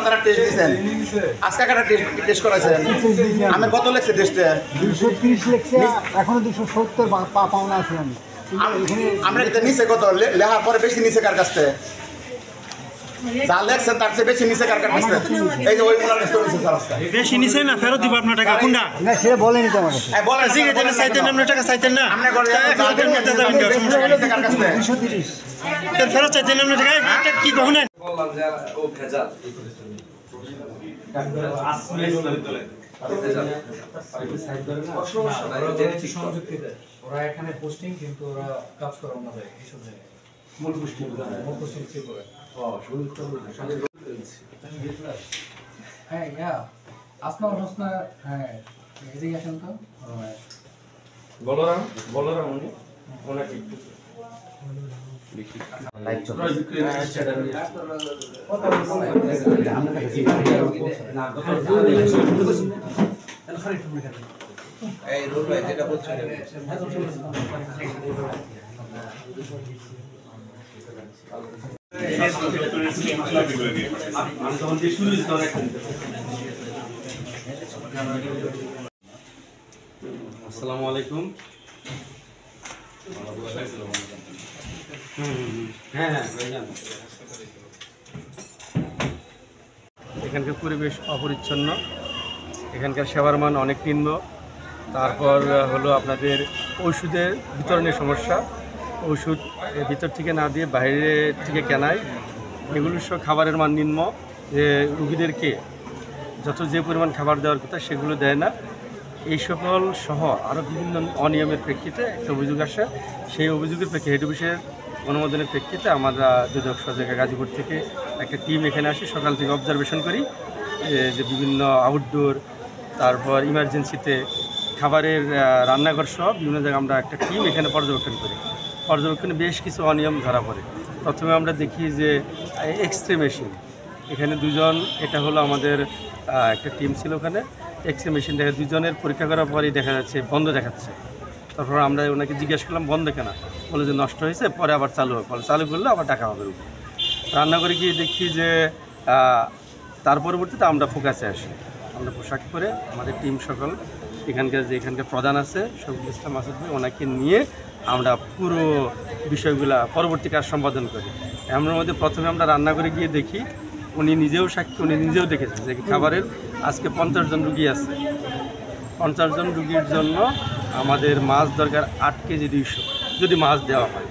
তারা টেস্ট দিয়েছেন আজকে একটা টেস্ট করাইছেন আমি কত লেগছে টেস্টে 230 লেগছে এখনো 270 পাওনা আছে আমি আমরা এটা নিচে কত লেখার পরে বেশি নিচে কার কাছে যা লেখছেন তার চেয়ে বেশি নিচে কার কাছে এই যে ওই মোলা লিস্ট হয়েছে স্যার আজকে বেশি নিচে না ফেরত দিব আপনার টাকা কোনটা না সে বলেনি তো আমাকে হ্যাঁ বলেন জিগে যেন চাইতেন আপনার টাকা চাইতেন না আমরা করে আপনাদের মেটা যাবেন কার কাছে 230 ফেরত চাইতেন আপনার টাকা এটা কি কখন বললাম যে ও ভেজাল ওরা এখানে পোস্টিং কিন্তু ওরা কাজ করে না ভাই এইসব জায়গায় মূল পোস্টিং সে করে হ্যাঁ ইয়া আসমা হোসনা হ্যাঁ এদিকে আসেন তো বলরাম উনি ওনাকে একটু এই রোল ভাই যেটা বলছেন আসসালামু আলাইকুম। হ্যাঁ এখানকার পরিবেশ অপরিচ্ছন্ন, এখানকার সেবার মান অনেক নিম্ন। তারপর হলো আপনাদের ওষুধের বিতরণের সমস্যা, ওষুধ ভিতর থেকে না দিয়ে বাইরে থেকে কেনায়, এগুলো সব খাবারের মান নিম্ন। যে রুগীদেরকে যে পরিমাণ খাবার দেওয়ার কথা সেগুলো দেয় না। এই সকল সহ আরও বিভিন্ন অনিয়মের প্রেক্ষিতে একটা অভিযোগ আসে। সেই অভিযোগের প্রেক্ষিতে হেড অফিসের অনুমোদনের প্রেক্ষিতে আমরা দুদক সজাগা গাজীপুর থেকে একটা টিম এখানে আসি, সকাল থেকে অবজারভেশন করি যে বিভিন্ন আউটডোর, তারপর ইমার্জেন্সিতে খাবারের রান্নাঘর সহ বিভিন্ন জায়গায় আমরা একটা টিম এখানে পর্যবেক্ষণ করি। পর্যবেক্ষণে বেশ কিছু অনিয়ম ধরা পড়ে। প্রথমে আমরা দেখি যে এক্সরে মেশিন, এখানে দুজন, এটা হলো আমাদের একটা টিম ছিল ওখানে, এক্সরে মেশিন দেখা দুজনের পরীক্ষা করার পরেই দেখা যাচ্ছে বন্ধ দেখাচ্ছে। তারপর আমরা ওনাকে জিজ্ঞেস করলাম বন্ধ কেন, বলে যে নষ্ট হয়েছে, পরে আবার চালু হবে, চালু করলে আবার টাকা হবে। রান্না করে গিয়ে দেখি যে তার পরবর্তীতে আমরা ফোকাসে আসি। আমরা পোশাক পরে আমাদের টিম সকল এখানকার প্রধান আছে শফিকুল ইসলাম মাসুদ ভাই, ওনাকে নিয়ে আমরা পুরো বিষয়গুলা পরবর্তী কাজ সম্পাদন করি। এমন মধ্যে প্রথমে আমরা রান্না করে গিয়ে দেখি, উনি নিজেও সাক্ষী, উনি নিজেও দেখেছেন যে খাবারের আজকে 50 জন রুগী আছে। 50 জন রুগীর জন্য আমাদের মাছ দরকার 8 কেজি 200 যদি মাছ দেওয়া হয়।